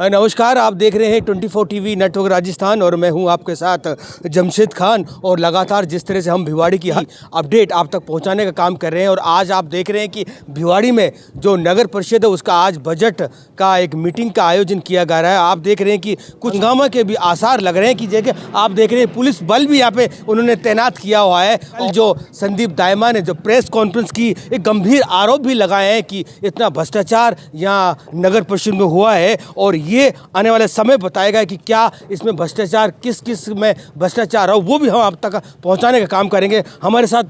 नमस्कार, आप देख रहे हैं 24 टीवी नेटवर्क राजस्थान और मैं हूं आपके साथ जमशेद खान। और लगातार जिस तरह से हम भिवाड़ी की अपडेट आप तक पहुंचाने का काम कर रहे हैं और आज आप देख रहे हैं कि भिवाड़ी में जो नगर परिषद है उसका आज बजट का एक मीटिंग का आयोजन किया जा रहा है। आप देख रहे हैं कि कुछ हंगामा के भी आसार लग रहे हैं कि जगह आप देख रहे हैं पुलिस बल भी यहाँ पे उन्होंने तैनात किया हुआ है। जो संदीप दायमा ने जो प्रेस कॉन्फ्रेंस की एक गंभीर आरोप भी लगाए हैं कि इतना भ्रष्टाचार यहाँ नगर परिषद में हुआ है और ये आने वाले समय बताएगा कि क्या इसमें भ्रष्टाचार किस में भ्रष्टाचार है, वो भी हम आप तक पहुंचाने का काम करेंगे। हमारे साथ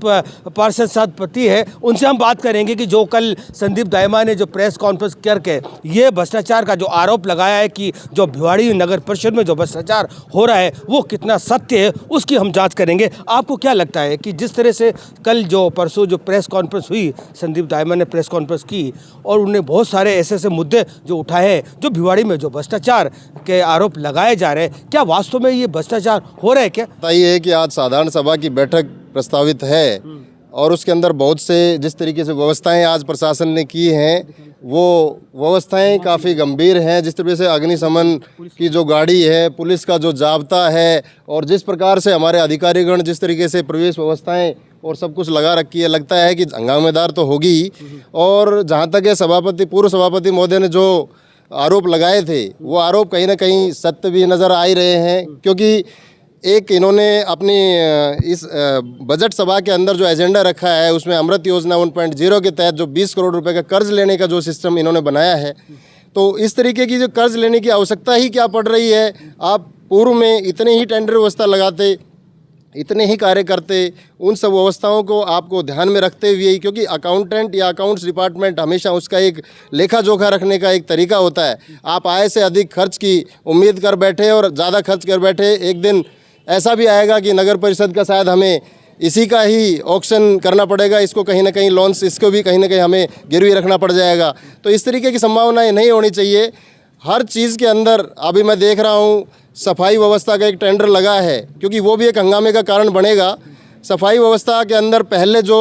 पार्षद साथ पति है, उनसे हम बात करेंगे कि जो कल संदीप दायमा ने जो प्रेस कॉन्फ्रेंस करके ये भ्रष्टाचार का जो आरोप लगाया है कि जो भिवाड़ी नगर परिषद में जो भ्रष्टाचार हो रहा है वो कितना सत्य है, उसकी हम जाँच करेंगे। आपको क्या लगता है कि जिस तरह से कल जो परसों जो प्रेस कॉन्फ्रेंस हुई, संदीप दायमा ने प्रेस कॉन्फ्रेंस की और उन्हें बहुत सारे ऐसे मुद्दे जो उठाए हैं, जो भिवाड़ी में जो भ्रष्टाचार के आरोप लगाए जा रहे हैं, क्या वास्तव में ये भ्रष्टाचार हो रहा है? क्या बताइए कि आज साधारण सभा की बैठक प्रस्तावित है और उसके अंदर बहुत से जिस तरीके से व्यवस्थाएं आज प्रशासन ने की हैं वो व्यवस्थाएं काफ़ी गंभीर हैं। जिस तरीके से अग्निशमन की जो गाड़ी है, पुलिस का जो जाब्ता है और जिस प्रकार से हमारे अधिकारीगण जिस तरीके से प्रवेश व्यवस्थाएं और सब कुछ लगा रखी है, लगता है कि हंगामेदार तो होगी ही। और जहाँ तक है सभापति पूर्व सभापति महोदय ने जो आरोप लगाए थे वो आरोप कहीं ना कहीं सत्य भी नज़र आ ही रहे हैं, क्योंकि एक इन्होंने अपनी इस बजट सभा के अंदर जो एजेंडा रखा है उसमें अमृत योजना 1.0 के तहत जो 20 करोड़ रुपए का कर्ज लेने का जो सिस्टम इन्होंने बनाया है, तो इस तरीके की जो कर्ज लेने की आवश्यकता ही क्या पड़ रही है। आप पूर्व में इतने ही टेंडर व्यवस्था लगाते, इतने ही कार्य करते, उन सब व्यवस्थाओं को आपको ध्यान में रखते हुए ही, क्योंकि अकाउंटेंट या अकाउंट्स डिपार्टमेंट हमेशा उसका एक लेखा जोखा रखने का एक तरीका होता है। आप आय से अधिक खर्च की उम्मीद कर बैठे और ज़्यादा खर्च कर बैठे, एक दिन ऐसा भी आएगा कि नगर परिषद का शायद हमें इसी का ही ऑक्शन करना पड़ेगा, इसको कहीं ना कहीं लोन्स इसको भी कहीं ना कहीं हमें गिरवी रखना पड़ जाएगा। तो इस तरीके की संभावनाएं नहीं होनी चाहिए। हर चीज़ के अंदर अभी मैं देख रहा हूँ सफाई व्यवस्था का एक टेंडर लगा है, क्योंकि वो भी एक हंगामे का कारण बनेगा। सफाई व्यवस्था के अंदर पहले जो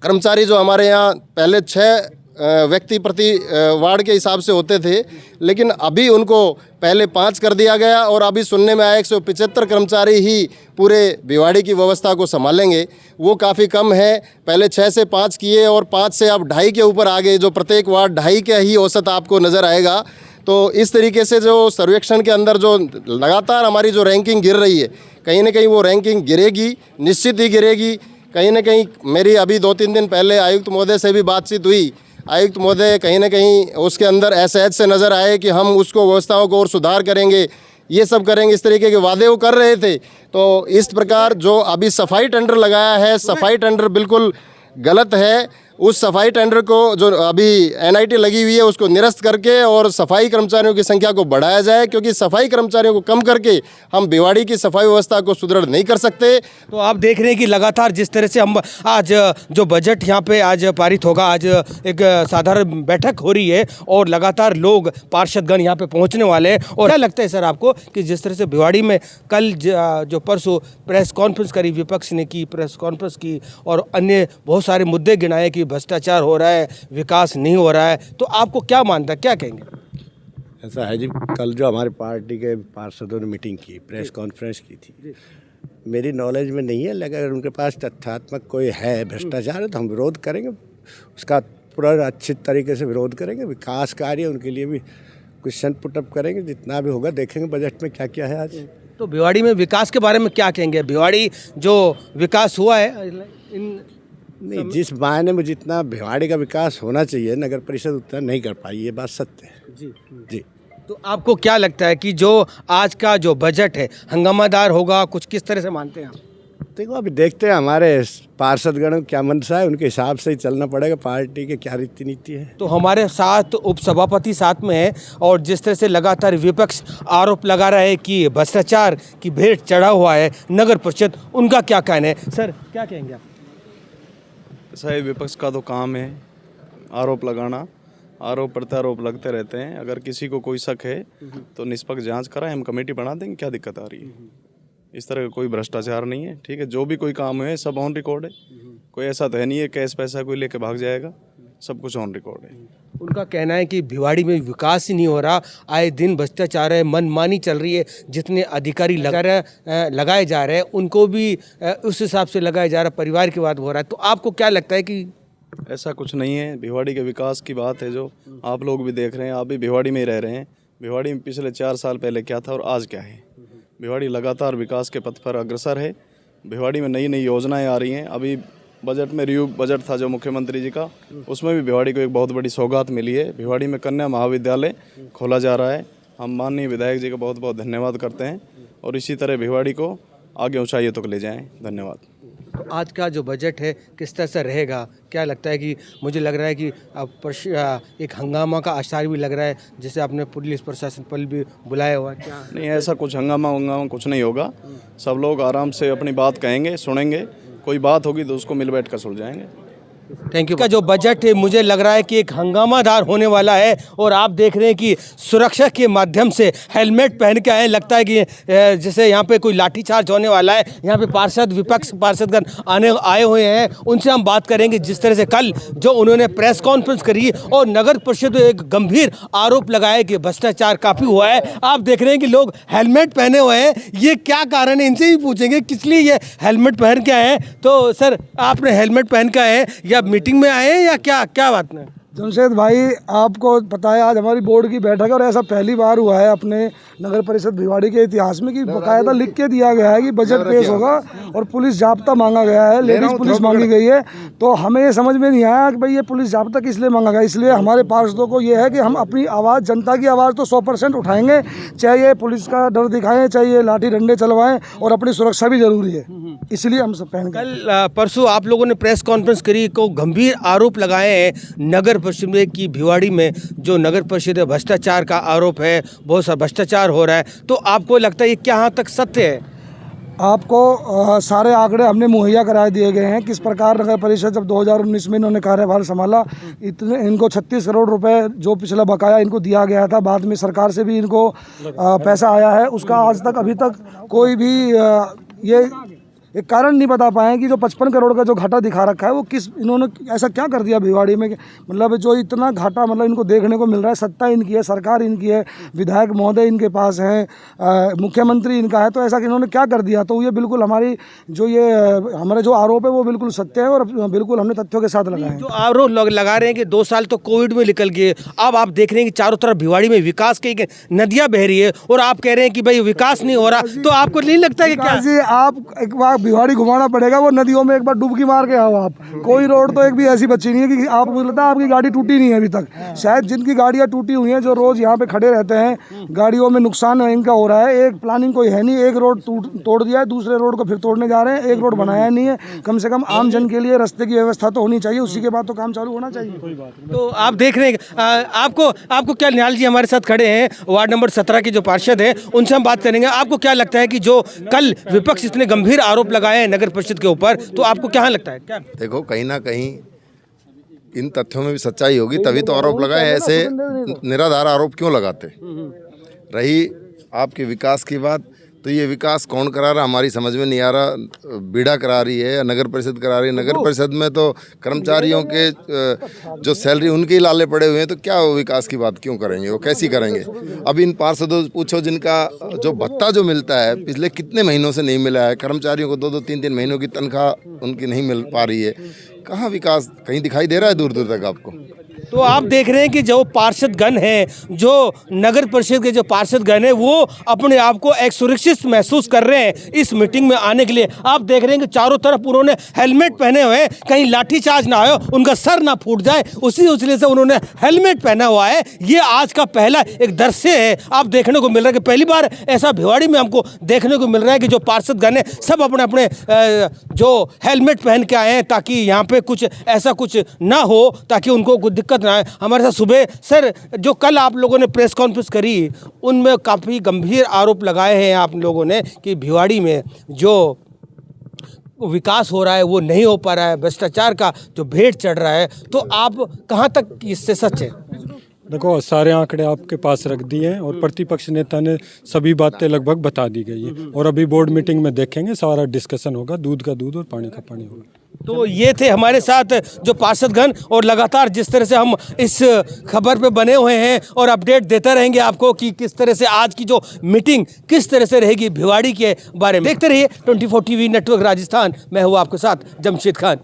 कर्मचारी जो हमारे यहाँ पहले 6 व्यक्ति प्रति वार्ड के हिसाब से होते थे, लेकिन अभी उनको पहले 5 कर दिया गया और अभी सुनने में आया 175 कर्मचारी ही पूरे भिवाड़ी की व्यवस्था को संभालेंगे। वो काफ़ी कम है। पहले 6 से 5 किए और 5 से अब 2.5 के ऊपर आ गए, जो प्रत्येक वार्ड 2.5 का ही औसत आपको नज़र आएगा। तो इस तरीके से जो सर्वेक्षण के अंदर जो लगातार हमारी जो रैंकिंग गिर रही है, कहीं ना कहीं वो रैंकिंग गिरेगी, निश्चित ही गिरेगी। कहीं ना कहीं मेरी अभी 2-3 दिन पहले आयुक्त महोदय से भी बातचीत हुई। आयुक्त महोदय कहीं ना कहीं उसके अंदर ऐसे से नज़र आए कि हम उसको व्यवस्थाओं को और सुधार करेंगे, ये सब करेंगे, इस तरीके के वादे वो कर रहे थे। तो इस प्रकार जो अभी सफाई टेंडर लगाया है, सफाई टेंडर बिल्कुल गलत है। उस सफाई टेंडर को जो अभी एनआईटी लगी हुई है उसको निरस्त करके और सफाई कर्मचारियों की संख्या को बढ़ाया जाए, क्योंकि सफाई कर्मचारियों को कम करके हम भिवाड़ी की सफाई व्यवस्था को सुदृढ़ नहीं कर सकते। तो आप देख रहे हैं कि लगातार जिस तरह से हम आज जो बजट यहाँ पे आज पारित होगा, आज एक साधारण बैठक हो रही है और लगातार लोग पार्षदगण यहाँ पे पहुँचने वाले हैं। और क्या लगता है सर आपको कि जिस तरह से भिवाड़ी में कल जो परसों प्रेस कॉन्फ्रेंस करी, विपक्ष ने की प्रेस कॉन्फ्रेंस की और अन्य बहुत सारे मुद्दे गिनाए कि भ्रष्टाचार हो रहा है, विकास नहीं हो रहा है, तो आपको क्या मानता है, क्या कहेंगे? ऐसा है जी, कल जो हमारे पार्टी के पार्षदों ने मीटिंग की, प्रेस कॉन्फ्रेंस की थी, मेरी नॉलेज में नहीं है, लेकिन अगर उनके पास तथ्यात्मक कोई है भ्रष्टाचार है तो हम विरोध करेंगे, उसका पूरा अच्छी तरीके से विरोध करेंगे। विकास कार्य उनके लिए भी क्वेश्चन पुटअप करेंगे, जितना भी होगा देखेंगे बजट में क्या क्या है। आज तो भिवाड़ी में विकास के बारे में क्या कहेंगे? भिवाड़ी जो विकास हुआ है नहीं, जिस मायने में जितना भिवाड़ी का विकास होना चाहिए नगर परिषद उतना नहीं कर पाई, ये बात सत्य है जी। तो आपको क्या लगता है कि जो आज का जो बजट है हंगामादार होगा, कुछ किस तरह से मानते हैं आप? देखो अभी देखते हैं हमारे पार्षदगण क्या मंशा है, उनके हिसाब से ही चलना पड़ेगा, पार्टी के क्या रीति नीति है। तो हमारे साथ उपसभापति साथ में है और जिस तरह से लगातार विपक्ष आरोप लगा रहा है कि भ्रष्टाचार की भेंट चढ़ा हुआ है नगर परिषद, उनका क्या कहना है? सर क्या कहेंगे आप? ऐसा है, विपक्ष का तो काम है आरोप लगाना, आरोप प्रत्यारोप लगते रहते हैं। अगर किसी को कोई शक है तो निष्पक्ष जांच कराएं, हम कमेटी बना देंगे, क्या दिक्कत आ रही है? इस तरह का कोई भ्रष्टाचार नहीं है, ठीक है। जो भी कोई काम है सब ऑन रिकॉर्ड है, कोई ऐसा तो है नहीं है कैश पैसा कोई लेके भाग जाएगा। सब कुछ ऑन रिकॉर्ड है। उनका कहना है कि भिवाड़ी में विकास ही नहीं हो रहा, आए दिन भ्रष्टाचार है, मनमानी चल रही है, जितने अधिकारी लगाए जा रहे हैं उनको भी उस हिसाब से लगाया जा रहा है, परिवार की बात हो रहा है। तो आपको क्या लगता है कि ऐसा कुछ नहीं है, भिवाड़ी के विकास की बात है जो आप लोग भी देख रहे हैं, आप भी भिवाड़ी में ही रह रहे हैं। भिवाड़ी में पिछले 4 साल पहले क्या था और आज क्या है। भिवाड़ी लगातार विकास के पथ पर अग्रसर है। भिवाड़ी में नई नई योजनाएं आ रही हैं। अभी बजट में रिव्यू बजट था जो मुख्यमंत्री जी का, उसमें भी भिवाड़ी को एक बहुत बड़ी सौगात मिली है। भिवाड़ी में कन्या महाविद्यालय खोला जा रहा है। हम माननीय विधायक जी का बहुत बहुत धन्यवाद करते हैं और इसी तरह भिवाड़ी को आगे ऊंचाइयों तक ले जाएं। धन्यवाद। तो आज का जो बजट है किस तरह से रहेगा, क्या लगता है कि मुझे लग रहा है कि एक हंगामा का आसार भी लग रहा है, जैसे आपने पुलिस प्रशासन पर भी बुलाया हुआ है, क्या नहीं ऐसा कुछ हंगामा कुछ नहीं होगा। सब लोग आराम से अपनी बात कहेंगे, सुनेंगे, कोई बात होगी तो उसको मिल बैठ कर सुलझाएंगे। Thank you. का जो बजट है मुझे लग रहा है कि एक हंगामादार होने वाला है और आप देख रहे हैं कि सुरक्षा के माध्यम से हेलमेट पहन के आए, लगता है कि जैसे यहाँ पे कोई लाठीचार्ज होने वाला है। यहाँ पे पार्षद विपक्ष पार्षदगण आए हुए हैं, उनसे हम बात करेंगे। जिस तरह से कल जो उन्होंने प्रेस कॉन्फ्रेंस करी और नगर परिषद में एक गंभीर आरोप लगाया कि भ्रष्टाचार काफ़ी हुआ है। आप देख रहे हैं कि लोग हेलमेट पहने हुए हैं, ये क्या कारण है, इनसे ही पूछेंगे किस लिए ये हेलमेट पहन के आए हैं। तो सर आपने हेलमेट पहन के आए हैं या मीटिंग में आए हैं या क्या बात है? जमशेद भाई, आपको पता है आज हमारी बोर्ड की बैठक है और ऐसा पहली बार हुआ है अपने नगर परिषद भिवाड़ी के इतिहास में कि बकायदा लिख के दिया गया है कि बजट पेश होगा और पुलिस जाब्ता मांगा गया है, लेडीज पुलिस मांगी गई है। तो हमें ये समझ में नहीं आया कि भाई ये पुलिस जाब्ता किस लिए मांगा गया। इसलिए हमारे पार्षदों को ये है कि हम अपनी आवाज़, जनता की आवाज़ तो 100% उठाएंगे, चाहे ये पुलिस का डर दिखाएं, चाहे ये लाठी डंडे चलवाएं, और अपनी सुरक्षा भी जरूरी है, इसलिए हम सब पहन। कल परसों आप लोगों ने प्रेस कॉन्फ्रेंस करी को गंभीर आरोप लगाए हैं नगर परिषद में कि भिवाड़ी में जो नगर परिषद है भ्रष्टाचार का आरोप है, बहुत सा भ्रष्टाचार हो रहा है। तो आपको लगता है ये क्या तक सत्य है? आपको सारे आंकड़े हमने मुहैया करा दिए गए हैं। किस प्रकार नगर परिषद जब 2019 में इन्होंने कार्यभार संभाला, इतने इनको 36 करोड़ रुपए जो पिछला बकाया इनको दिया गया था, बाद में सरकार से भी इनको पैसा आया है, उसका आज तक अभी तक कोई भी ये एक कारण नहीं बता पाए कि जो 55 करोड़ का जो घाटा दिखा रखा है वो किस, इन्होंने ऐसा क्या कर दिया भिवाड़ी में, मतलब जो इतना घाटा मतलब इनको देखने को मिल रहा है। सत्ता इनकी है, सरकार इनकी है, विधायक महोदय इनके पास हैं, मुख्यमंत्री इनका है, तो ऐसा कि इन्होंने क्या कर दिया। तो ये बिल्कुल हमारी जो ये हमारे जो आरोप है वो बिल्कुल सत्य है और बिल्कुल हमने तथ्यों के साथ लगाए हैं। जो आरोप लगा रहे हैं कि 2 साल तो कोविड में निकल गए, अब आप देख रहे हैं कि चारों तरफ भिवाड़ी में विकास की नदियाँ बह रही है और आप कह रहे हैं कि भाई विकास नहीं हो रहा, तो आपको नहीं लगता कि क्या जी आप एक बार भिवाड़ी घुमाना पड़ेगा, वो नदियों में एक बार डुबकी मार के आओ आप। कोई रोड तो एक भी ऐसी बची नहीं है कि आप, मुझे लगता है आपकी गाड़ी टूटी नहीं है अभी तक। शायद जिनकी गाड़ियां टूटी हुई हैं, जो रोज यहाँ पे खड़े रहते हैं, गाड़ियों में नुकसान इनका हो रहा है। एक प्लानिंग कोई है नहीं, एक रोड तोड़ दिया है, दूसरे रोड को फिर तोड़ने जा रहे हैं, एक रोड बनाया नहीं है। कम से कम आम जन के लिए रास्ते की व्यवस्था तो होनी चाहिए, उसी के बाद तो काम चालू होना चाहिए। तो आप देख रहे हैं आपको क्या, निहाल जी हमारे साथ खड़े हैं, वार्ड नंबर 17 के जो पार्षद हैं, उनसे हम बात करेंगे। आपको क्या लगता है कि जो कल विपक्ष इतने गंभीर आरोप लगाए हैं नगर परिषद के ऊपर, तो आपको क्या लगता है? क्या देखो, कहीं ना कहीं इन तथ्यों में भी सच्चाई होगी, तभी तो आरोप लगाए। ऐसे निराधार आरोप क्यों लगाते? रही आपके विकास की बात, तो ये विकास कौन करा रहा हमारी समझ में नहीं आ रहा। बीड़ा करा रही है या नगर परिषद करा रही है? नगर परिषद में तो कर्मचारियों के जो सैलरी उनके ही लाले पड़े हुए हैं, तो क्या वो विकास की बात क्यों करेंगे? वो कैसी करेंगे? अब इन पार्षदों से पूछो जिनका जो भत्ता जो मिलता है पिछले कितने महीनों से नहीं मिला है, कर्मचारियों को 2-2, 3-3 महीनों की तनख्वाह उनकी नहीं मिल पा रही है। कहाँ विकास कहीं दिखाई दे रहा है दूर दूर तक आपको? तो आप देख रहे हैं कि जो पार्षदगण हैं, जो नगर परिषद के जो पार्षदगण हैं, वो अपने आप को एक सुरक्षित महसूस कर रहे हैं इस मीटिंग में आने के लिए। आप देख रहे हैं कि चारों तरफ उन्होंने हेलमेट पहने हुए हैं, कहीं लाठीचार्ज ना हो, उनका सर ना फूट जाए, उसी सिलसिले से उन्होंने हेलमेट पहना हुआ है। ये आज का पहला एक दृश्य है, आप देखने को मिल रहा है कि पहली बार ऐसा भिवाड़ी में हमको देखने को मिल रहा है कि जो पार्षदगण हैं सब अपने अपने जो हेलमेट पहन के आए हैं, ताकि यहाँ पे कुछ ऐसा कुछ ना हो, ताकि उनको कुछ दिक्कत ना आए। हमारे साथ सुबह सर, जो कल आप लोगों ने प्रेस कॉन्फ्रेंस करी, उनमें काफ़ी गंभीर आरोप लगाए हैं आप लोगों ने कि भिवाड़ी में जो विकास हो रहा है वो नहीं हो पा रहा है, भ्रष्टाचार का जो भेंट चढ़ रहा है। तो आप कहाँ तक इससे सच है? देखो, सारे आंकड़े आपके पास रख दिए हैं और प्रतिपक्ष नेता ने सभी बातें लगभग बता दी गई है और अभी बोर्ड मीटिंग में देखेंगे, सारा डिस्कशन होगा, दूध का दूध और पानी का पानी होगा। तो ये थे हमारे साथ जो पार्षदगण, और लगातार जिस तरह से हम इस खबर पे बने हुए हैं और अपडेट देते रहेंगे आपको कि किस तरह से आज की जो मीटिंग किस तरह से रहेगी भिवाड़ी के बारे में। देखते रहिए 24 टीवी नेटवर्क राजस्थान। मैं हूँ आपके साथ जमशेद खान।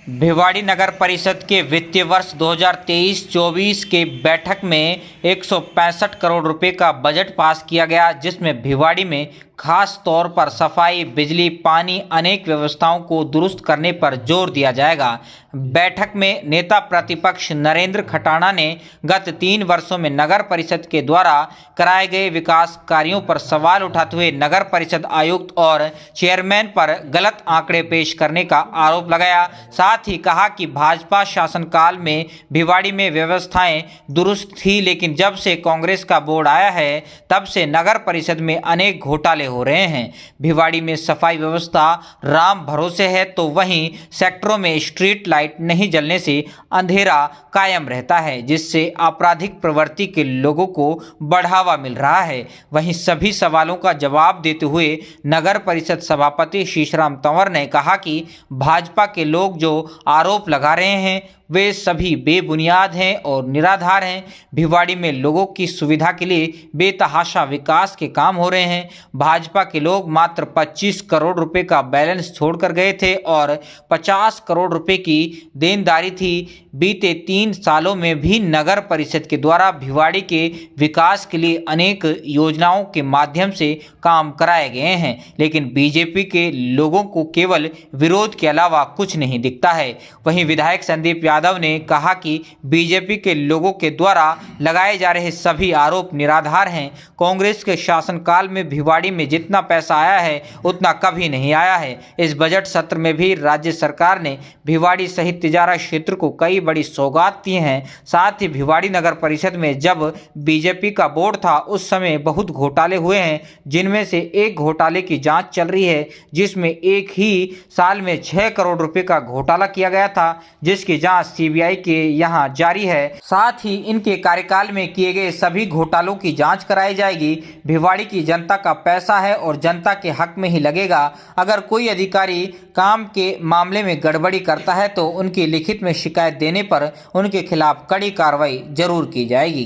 भिवाड़ी नगर परिषद के वित्तीय वर्ष 2023-24 के बैठक में 165 करोड़ रुपए का बजट पास किया गया, जिसमें भिवाड़ी में खास तौर पर सफाई, बिजली, पानी, अनेक व्यवस्थाओं को दुरुस्त करने पर जोर दिया जाएगा। बैठक में नेता प्रतिपक्ष नरेंद्र खटाना ने गत 3 वर्षों में नगर परिषद के द्वारा कराए गए विकास कार्यों पर सवाल उठाते हुए नगर परिषद आयुक्त और चेयरमैन पर गलत आंकड़े पेश करने का आरोप लगाया। साथ ही कहा कि भाजपा शासनकाल में भिवाड़ी में व्यवस्थाएं दुरुस्त थी, लेकिन जब से कांग्रेस का बोर्ड आया है तब से नगर परिषद में अनेक घोटाले हो रहे हैं। भिवाड़ी में सफाई व्यवस्था राम भरोसे है, तो वहीं सेक्टरों में स्ट्रीट लाइट नहीं जलने से अंधेरा कायम रहता है, जिससे आपराधिक प्रवृत्ति के लोगों को बढ़ावा मिल रहा है। वहीं सभी सवालों का जवाब देते हुए नगर परिषद सभापति शीशराम तंवर ने कहा कि भाजपा के लोग जो आरोप लगा रहे हैं वे सभी बेबुनियाद हैं और निराधार हैं। भिवाड़ी में लोगों की सुविधा के लिए बेतहाशा विकास के काम हो रहे हैं। भाजपा के लोग मात्र 25 करोड़ रुपए का बैलेंस छोड़कर गए थे और 50 करोड़ रुपए की देनदारी थी। बीते 3 सालों में भी नगर परिषद के द्वारा भिवाड़ी के विकास के लिए अनेक योजनाओं के माध्यम से काम कराए गए हैं, लेकिन बीजेपी के लोगों को केवल विरोध के अलावा कुछ नहीं दिखता है। वहीं विधायक संदीप यादव ने कहा कि बीजेपी के लोगों के द्वारा लगाए जा रहे सभी आरोप निराधार हैं। कांग्रेस के शासनकाल में भिवाड़ी में जितना पैसा आया है उतना कभी नहीं आया है। इस बजट सत्र में भी राज्य सरकार ने भिवाड़ी सहित तिजारा क्षेत्र को कई बड़ी सौगात दी हैं। साथ ही भिवाड़ी नगर परिषद में जब बीजेपी का बोर्ड था उस समय बहुत घोटाले हुए हैं, जिनमें से एक घोटाले की जांच चल रही है, जिसमें एक ही साल में 6 करोड़ रुपए का घोटाला किया गया था, जिसकी जांच सीबीआई के यहां जारी है। साथ ही इनके कार्यकाल में किए गए सभी घोटालों की जांच कराई जाएगी। भिवाड़ी की जनता का पैसा है और जनता के हक में ही लगेगा। अगर कोई अधिकारी काम के मामले में गड़बड़ी करता है तो उनकी लिखित में शिकायत देने पर उनके खिलाफ कड़ी कार्रवाई जरूर की जाएगी।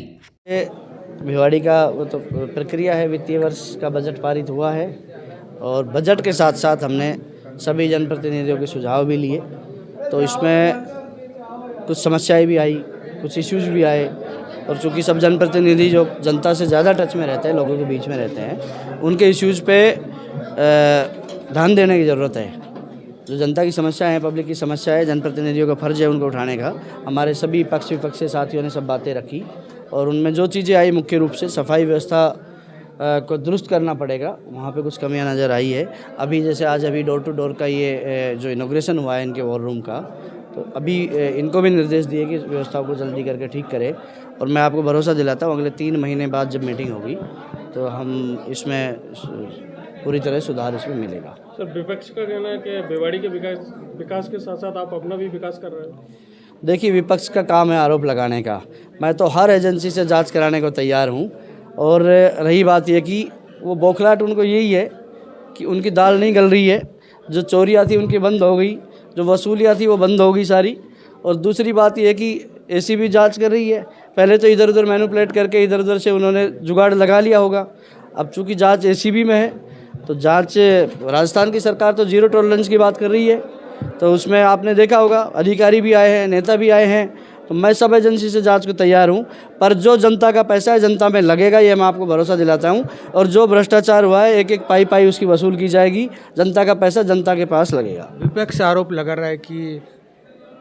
भिवाड़ी का वो तो प्रक्रिया है, वित्तीय वर्ष का बजट पारित हुआ है और बजट के साथ साथ हमने सभी जनप्रतिनिधियों के सुझाव भी लिए, तो इसमें कुछ समस्याएं भी आई, कुछ इश्यूज भी आए, और चूँकि सब जनप्रतिनिधि जो जनता से ज़्यादा टच में रहते हैं, लोगों के बीच में रहते हैं, उनके इश्यूज पे ध्यान देने की ज़रूरत है। जो जनता की समस्या है, पब्लिक की समस्या है, जनप्रतिनिधियों का फर्ज है उनको उठाने का। हमारे सभी पक्ष विपक्ष के साथियों ने सब बातें रखी और उनमें जो चीज़ें आई मुख्य रूप से सफाई व्यवस्था को दुरुस्त करना पड़ेगा, वहाँ पे कुछ कमियां नज़र आई है। अभी जैसे आज अभी डोर टू डोर का ये जो इनॉग्रेशन हुआ है इनके वॉर रूम का, तो अभी इनको भी निर्देश दिए कि व्यवस्था को जल्दी करके ठीक करें, और मैं आपको भरोसा दिलाता हूँ अगले 3 महीने बाद जब मीटिंग होगी तो हम इसमें पूरी तरह सुधार इसमें मिलेगा। सर, विपक्ष का कहना है कि भिवाड़ी के विकास के साथ साथ आप अपना भी विकास कर रहे हो। देखिए, विपक्ष का काम है आरोप लगाने का। मैं तो हर एजेंसी से जांच कराने को तैयार हूं, और रही बात यह कि वो बौखलाहट उनको यही है कि उनकी दाल नहीं गल रही है। जो चोरियाँ थी उनकी बंद हो गई, जो वसूलियाँ थी वो बंद हो गई सारी। और दूसरी बात यह है कि एसीबी जांच कर रही है। पहले तो इधर उधर मैनिपुलेट करके इधर उधर से उन्होंने जुगाड़ लगा लिया होगा। अब चूँकि जांच एसीबी में है तो जांच राजस्थान की सरकार तो 0 टॉलरेंस की बात कर रही है, तो उसमें आपने देखा होगा अधिकारी भी आए हैं, नेता भी आए हैं। तो मैं सब एजेंसी से जांच को तैयार हूं, पर जो जनता का पैसा है जनता में लगेगा, ये मैं आपको भरोसा दिलाता हूं। और जो भ्रष्टाचार हुआ है, एक एक पाई उसकी वसूल की जाएगी। जनता का पैसा जनता के पास लगेगा। विपक्ष आरोप लगा रहा है कि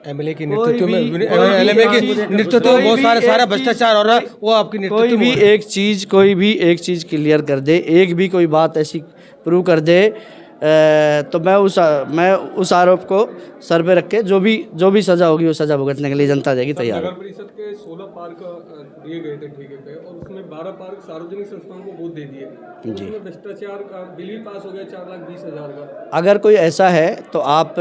एमएलए के नेतृत्व में बहुत सारा भ्रष्टाचार हो रहा है, वो आपकी नेतृत्व कोई भी एक चीज़ क्लियर कर दे, एक भी कोई बात ऐसी प्रूव कर दे, तो मैं उस आरोप को सर पे रख के जो भी सज़ा होगी वो सज़ा भुगतने के लिए जनता देगी तैयार। नगर परिषद के 16 पार्क दिए गए थे ठेके पे, और उसमें 12 पार्क सार्वजनिक संस्थाओं को गोद दे दिए। जी, उसमें भ्रष्टाचार का बिल भी पास हो गया 4,20,000 का। अगर कोई ऐसा है तो आप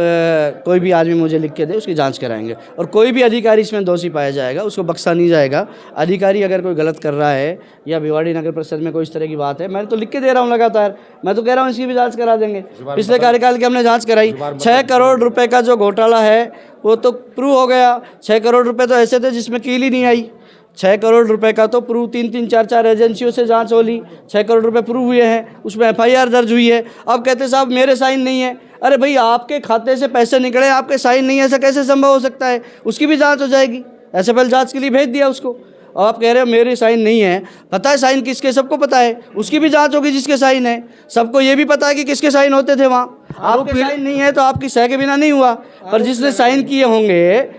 कोई भी आदमी मुझे लिख के दे, उसकी जांच कराएंगे, और कोई भी अधिकारी इसमें दोषी पाया जाएगा उसको बख्शा नहीं जाएगा। अधिकारी अगर कोई गलत कर रहा है या भिवाड़ी नगर परिषद में कोई इस तरह की बात है, मैं तो लिख के दे रहा हूँ लगातार, मैं तो कह रहा हूँ इसकी भी जाँच करा देंगे। पिछले कार्यकाल की हमने जांच कराई। 6 करोड़ रुपए का जो घोटाला है वो तो प्रूव हो गया। 6 करोड़ रुपए तो ऐसे थे जिसमें कील ही नहीं आई। 6 करोड़ रुपए का तो प्रूव 3-3, 4-4 एजेंसियों से जांच हो ली। 6 करोड़ रुपए प्रूव हुए हैं, उसमें FIR दर्ज हुई है। अब कहते साहब मेरे साइन नहीं है। अरे भाई, आपके खाते से पैसे निकले, आपके साइन नहीं है, ऐसा कैसे संभव हो सकता है? उसकी भी जांच हो जाएगी। ऐसे पहले जांच के लिए भेज दिया उसको, और आप कह रहे हो मेरे साइन नहीं है। पता है साइन किसके, सबको पता है। उसकी भी जांच होगी जिसके साइन है। सबको ये भी पता है कि किसके साइन होते थे वहाँ। आपके साइन नहीं है तो आपकी सह के बिना नहीं हुआ, पर जिसने साइन किए होंगे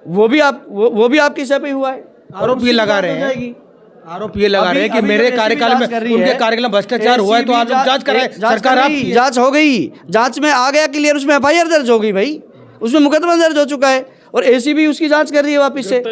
वो भी आपकी सह पे हुआ है। आरोप ये लगा रहे हैं कि मेरे कार्यकाल में, उनके कार्यकाल में भ्रष्टाचार हुआ है, तो आप लोग जांच कराएं। सरकार आपकी जांच हो गई, जांच में आ गया क्लियर, उसमें FIR दर्ज हो गई भाई, उसमें मुकदमा दर्ज हो चुका है, और ACB उसकी जांच कर रही है वापस से।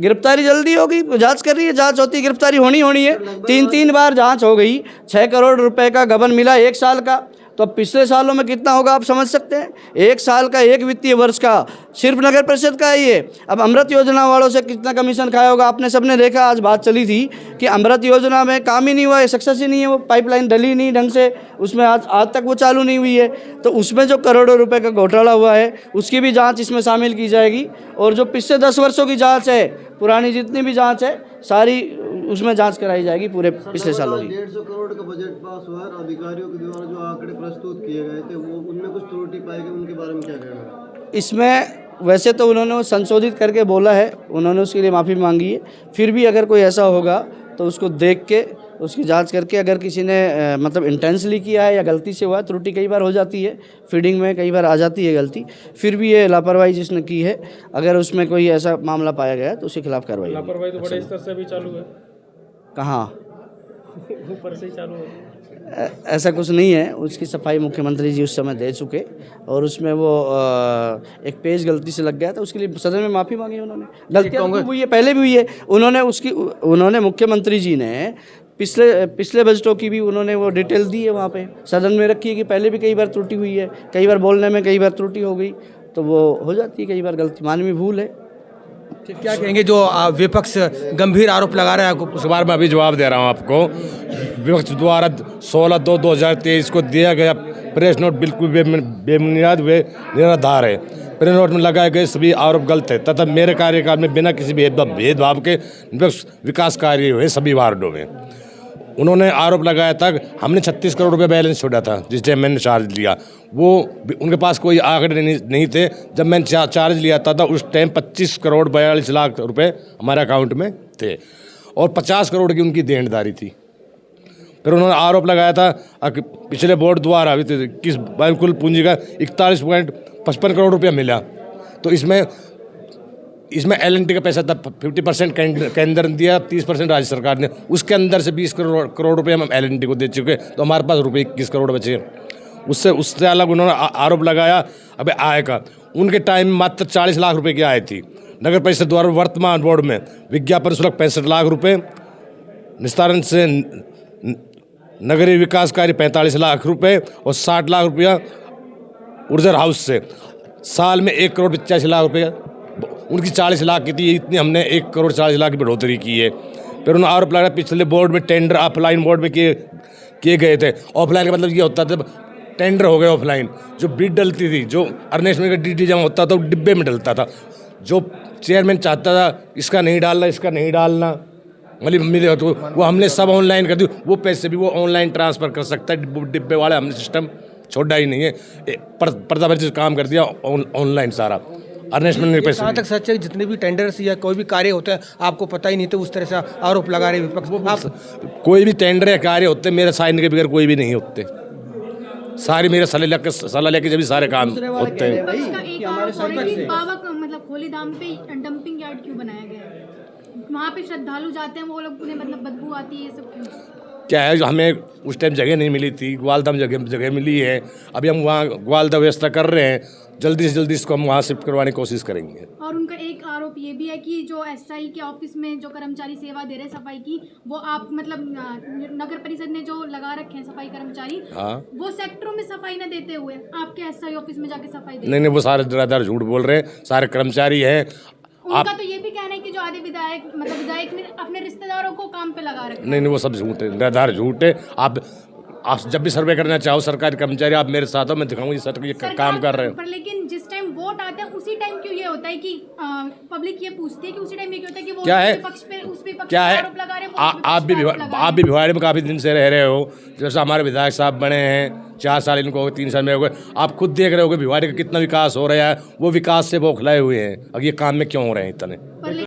गिरफ्तारी जल्दी होगी, जांच कर रही है, जांच होती, गिरफ्तारी होनी है। 3 बार जांच हो गई। 6 करोड़ रुपए का गबन मिला 1 साल का, तो अब पिछले सालों में कितना होगा आप समझ सकते हैं। 1 साल का, 1 वित्तीय वर्ष का सिर्फ नगर परिषद का है ये। अब अमृत योजना वालों से कितना कमीशन खाया होगा आपने सबने देखा। आज बात चली थी कि अमृत योजना में काम ही नहीं हुआ है, सक्सेस ही नहीं है, वो पाइपलाइन डली नहीं ढंग से, उसमें आज तक वो चालू नहीं हुई है। तो उसमें जो करोड़ों रुपए का घोटाला हुआ है उसकी भी जाँच इसमें शामिल की जाएगी। और जो पिछले 10 वर्षों की जाँच है, पुरानी जितनी भी जाँच है, सारी उसमें जांच कराई जाएगी पूरे पिछले सालों की। 150 करोड़ का बजट पास हुआ है। अधिकारियों के द्वारा जो आंकड़े प्रस्तुत किए गए थे वो उनमें कुछ त्रुटि पाई गई, उनके बारे में क्या कहना है? इसमें वैसे तो उन्होंने संशोधित करके बोला है, उन्होंने उसके लिए माफ़ी मांगी है। फिर भी अगर कोई ऐसा होगा तो उसको देख के, उसकी जांच करके, अगर किसी ने मतलब इंटेंसली किया है या गलती से हुआ है, त्रुटि कई बार हो जाती है, फीडिंग में कई बार आ जाती है गलती, फिर भी ये लापरवाही जिसने की है, अगर उसमें कोई ऐसा मामला पाया गया है तो उसके खिलाफ कार्रवाई। लापरवाही तो बड़े स्तर से भी चालू है। कहाँ? ऊपर से ही चालू है। ऐसा कुछ नहीं है। उसकी सफाई मुख्यमंत्री जी उस समय दे चुके, और उसमें वो एक पेज गलती से लग गया था, उसके लिए सदन में माफ़ी मांगी उन्होंने। गलतियाँ हुई है, पहले भी हुई है। उन्होंने मुख्यमंत्री जी ने पिछले बजटों की भी उन्होंने वो डिटेल दी है, वहाँ पे सदन में रखी है कि पहले भी कई बार त्रुटि हुई है, कई बार बोलने में कई बार त्रुटि हो गई, तो वो हो जाती है कई बार गलती, मानवीय भूल है। क्या कहेंगे जो विपक्ष गंभीर आरोप लगा रहा है आपको? उस बार मैं अभी जवाब दे रहा हूं आपको। विपक्ष द्वारा 16/2/2023 को दिया गया प्रेस नोट बिल्कुल बेबुनियाद व निराधार है। प्रेस नोट में लगाए गए सभी आरोप गलत है तथा मेरे कार्यकाल में बिना किसी भेदभाव के विकास कार्य हुए सभी वार्डों में। उन्होंने आरोप लगाया था हमने 36 करोड़ रुपए बैलेंस छोड़ा था जिस टाइम मैंने चार्ज लिया, वो उनके पास कोई आंकड़े नहीं थे। जब मैंने चार्ज लिया था उस टाइम 25 करोड़ 42 लाख रुपए हमारे अकाउंट में थे और 50 करोड़ की उनकी देनदारी थी। फिर उन्होंने आरोप लगाया था पिछले बोर्ड द्वारा किस कुल पूंजी का 41.55 करोड़ रुपया मिला, तो इसमें L&T का पैसा था 50% केंद्र ने दिया, 30% राज्य सरकार ने, उसके अंदर से 20 करोड़ रुपए हम L&T को दे चुके, तो हमारे पास रुपये 21 करोड़ बचे। उससे अलग उन्होंने आरोप लगाया अबे आय का। उनके टाइम में मात्र 40 लाख रुपए की आय थी। नगर परिषद द्वारा वर्तमान बोर्ड में विज्ञापन शुल्क 65 लाख रुपए, निस्तारण से नगरीय विकास कार्य 45 लाख रुपए और 60 लाख रुपया ऊर्जा हाउस से साल में 1 करोड़ 85 लाख रुपये। उनकी 40 लाख की थी, इतनी हमने 1 करोड़ 40 लाख की बढ़ोतरी की है। फिर उन्होंने आरोप लगाया पिछले बोर्ड में टेंडर ऑफलाइन बोर्ड में किए गए थे। ऑफलाइन का मतलब ये होता था टेंडर हो गए ऑफलाइन, जो बिड डलती थी, जो अर्नेस्ट में का DD जमा होता था वो डिब्बे में डलता था। जो चेयरमैन चाहता था इसका नहीं डालना, इसका नहीं डालना, मतलब मिले तो वो हमने सब ऑनलाइन कर दी। वो पैसे भी वो ऑनलाइन ट्रांसफ़र कर सकता है, डिब्बे वाला हमने सिस्टम छोड़ा ही नहीं है, पर्दा पर काम कर दिया ऑनलाइन सारा। जहाँ तक सच है जितने भी टेंडर्स या कोई भी कार्य होते हैं आपको पता ही नहीं, तो उस तरह से आरोप लगा रहे विपक्ष। कोई भी टेंडर या कार्य होते मेरे साइन के बगैर कोई भी नहीं होते, सारे मेरे सलाह लेके जब सारे काम होते हैं। मतलब खोली धाम पे डंपिंग यार्ड क्यों बनाया गया है? वहाँ पे श्रद्धालु जाते हैं, वो लोग उन्हें मतलब बदबू आती है, ये सब क्यों? क्या है, हमें उस टाइम जगह नहीं मिली थी, ग्वालधाम जगह मिली है। अभी हम वहाँ ग्वालधाम व्यवस्था कर रहे हैं, जल्दी से जल्दी इसको हम वहाँ शिफ्ट करवाने की कोशिश करेंगे। और उनका एक आरोप ये भी है कि जो SI के ऑफिस में जो कर्मचारी सेवा दे रहे हैं सफाई की, वो आप मतलब नगर परिषद ने जो लगा रखे हैं सफाई कर्मचारी, हाँ, वो सेक्टरों में सफाई न देते हुए आपके SI ऑफिस में जाके सफाई दे। नहीं, वो सारे निराधार झूठ बोल रहे हैं, सारे कर्मचारी हैं। उनका तो ये भी कहना है कि जो आधे विधायक मतलब विधायक ने अपने रिश्तेदारों को काम पे लगा रखा है। नहीं, वो सब झूठ है, निराधार झूठ है। आप जब भी सर्वे करना चाहो सरकारी कर्मचारी आप मेरे साथ हो, मैं दिखाऊंगी ये काम कर रहे हैं। पर लेकिन जिस टाइम वोट आते हैं उसी टाइम क्यों ये होता है कि पब्लिक ये पूछती है कि उसी टाइम ये क्यों होता है कि वो क्या है पक्ष पे उस पे पक्ष क्या पे है आरोप लगा रहे हैं, वो आप भी भिवाड़ी में काफ़ी दिन से रह रहे हो। जैसे हमारे विधायक साहब बने हैं 4 साल, इनको 3 साल में हो गए। आप खुद देख रहे हो कि भिवाड़ी का कितना विकास हो रहा है, वो विकास से बौखलाए हुए हैं। अब ये काम में क्यों हो रहे हैं इतने।